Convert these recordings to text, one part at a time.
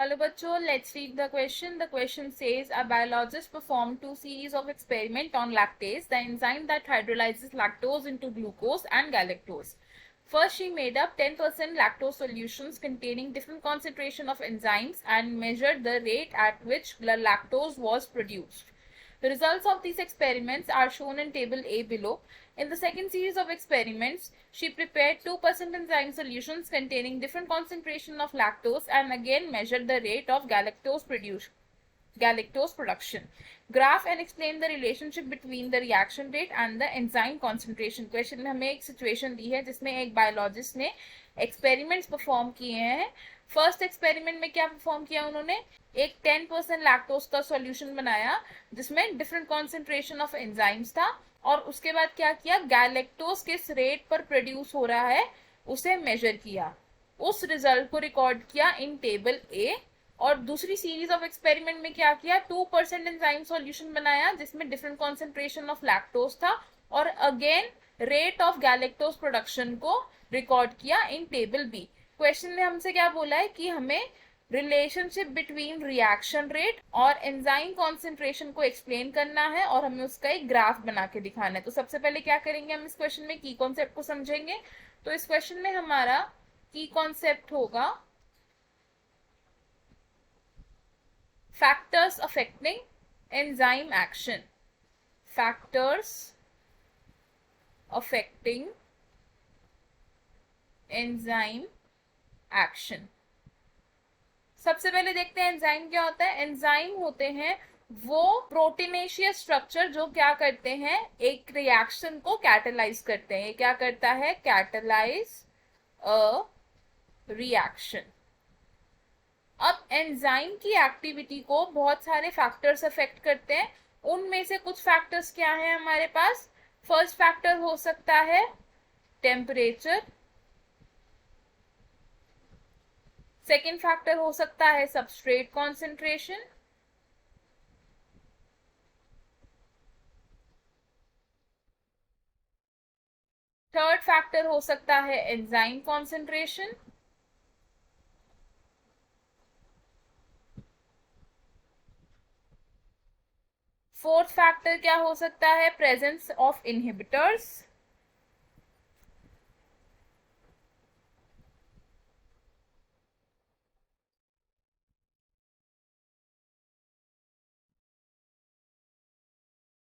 Hello bachcho, let's read the question. The question says a biologist performed two series of experiment on lactase, the enzyme that hydrolyzes lactose into glucose and galactose. First, she made up 10% lactose solutions containing different concentration of enzymes and measured the rate at which the lactose was produced. The results of these experiments are shown in table A below. In the second series of experiments, she prepared 2% enzyme solutions containing different concentration of lactose and again measured the rate of galactose production. Graph and explain the relationship between the reaction rate and the enzyme concentration. Question में हमें एक situation दी है जिसमें एक biologist ने experiments perform किए हैं. First experiment में क्या परफॉर्म किया उन्होंने, एक 10% लैक्टोज का सॉल्यूशन बनाया जिसमें डिफरेंट कॉन्सेंट्रेशन ऑफ एंजाइम्स था और उसके बाद क्या किया, गैलेक्टोज किस रेट पर प्रोड्यूस हो रहा है उसे मेजर किया. उस रिजल्ट को रिकॉर्ड किया इन टेबल ए. और दूसरी सीरीज ऑफ एक्सपेरिमेंट में क्या किया, 2% एंजाइम सॉल्यूशन बनाया जिसमें डिफरेंट कॉन्सेंट्रेशन ऑफ लैक्टोज था और again rate of galactose production को रिकॉर्ड किया इन टेबल बी. क्वेश्चन में हमसे क्या बोला है कि हमें रिलेशनशिप बिटवीन रिएक्शन रेट और एंजाइम कॉन्सेंट्रेशन को एक्सप्लेन करना है और हमें उसका एक ग्राफ बना के दिखाना है. तो सबसे पहले क्या करेंगे, हम इस क्वेश्चन में की कॉन्सेप्ट को समझेंगे. तो इस क्वेश्चन में हमारा की कॉन्सेप्ट होगा factors affecting enzyme action. Factors affecting enzyme action. सबसे पहले देखते हैं एंजाइम क्या होता है. एंजाइम होते हैं वो प्रोटीनेशियस स्ट्रक्चर जो क्या करते हैं, एक रिएक्शन को कैटलाइज करते हैं. ये क्या करता है, कैटलाइज अ रिएक्शन. अब एंजाइम की एक्टिविटी को बहुत सारे फैक्टर्स अफेक्ट करते हैं. उनमें से कुछ फैक्टर्स क्या है हमारे पास. फर्स्ट फैक्टर हो सकता है टेम्परेचर. सेकेंड फैक्टर हो सकता है सबस्ट्रेट कॉन्सेंट्रेशन. थर्ड फैक्टर हो सकता है एंजाइम कॉन्सेंट्रेशन. फोर्थ फैक्टर क्या हो सकता है, प्रेजेंस ऑफ इनहिबिटर्स.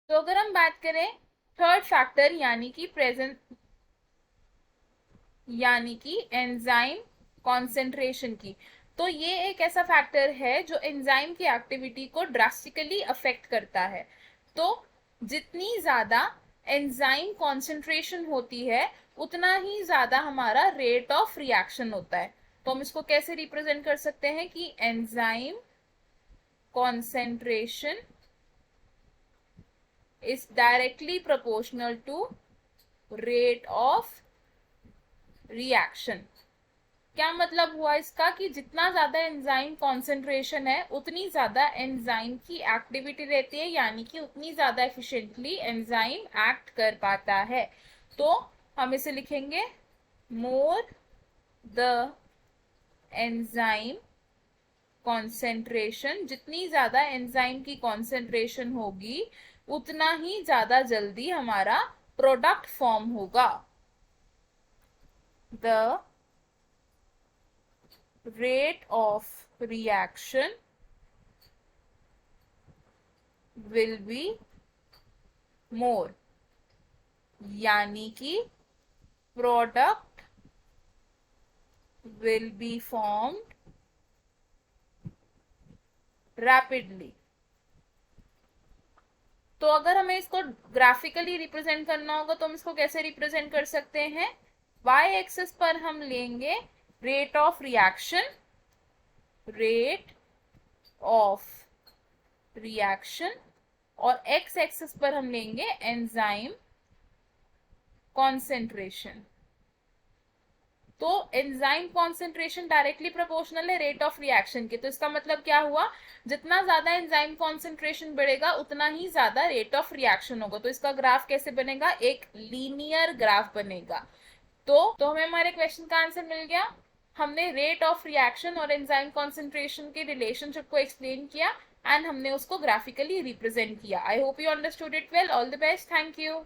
तो अगर हम बात करें थर्ड फैक्टर यानी कि एंजाइम कॉन्सेंट्रेशन की, तो ये एक ऐसा फैक्टर है जो एंजाइम की एक्टिविटी को ड्रास्टिकली अफेक्ट करता है. तो जितनी ज्यादा एंजाइम कॉन्सेंट्रेशन होती है उतना ही ज्यादा हमारा रेट ऑफ रिएक्शन होता है. तो हम इसको कैसे रिप्रेजेंट कर सकते हैं कि enzyme concentration is directly proportional to rate of reaction. क्या मतलब हुआ इसका कि जितना ज्यादा एंजाइम कॉन्सेंट्रेशन है उतनी ज्यादा एंजाइम की एक्टिविटी रहती है, यानी कि उतनी ज्यादा एफिशिएंटली एंजाइम एक्ट कर पाता है. तो हम इसे लिखेंगे मोर द एंजाइम कॉन्सेंट्रेशन. जितनी ज्यादा एंजाइम की कॉन्सेंट्रेशन होगी उतना ही ज्यादा जल्दी हमारा प्रोडक्ट फॉर्म होगा. The rate of reaction will be more, यानी कि product will be formed rapidly. तो अगर हमें इसको ग्राफिकली रिप्रेजेंट करना होगा तो हम इसको कैसे रिप्रेजेंट कर सकते हैं, वाई एक्सिस पर हम लेंगे rate of reaction, rate of reaction, और एक्स एक्सिस पर हम लेंगे एंजाइम कॉन्सेंट्रेशन. तो एंजाइम कॉन्सेंट्रेशन डायरेक्टली प्रोपोर्शनल है रेट ऑफ रिएक्शन के. तो इसका मतलब क्या हुआ, जितना ज्यादा एंजाइम कॉन्सेंट्रेशन बढ़ेगा उतना ही ज्यादा रेट ऑफ रिएक्शन होगा. तो इसका ग्राफ कैसे बनेगा, एक लीनियर ग्राफ बनेगा. तो हमें हमारे क्वेश्चन का आंसर मिल गया. हमने रेट ऑफ रिएक्शन और एंजाइम कॉन्सेंट्रेशन के रिलेशनशिप को एक्सप्लेन किया एंड हमने उसको ग्राफिकली रिप्रेजेंट किया. I hope you understood it well. All the best. Thank you.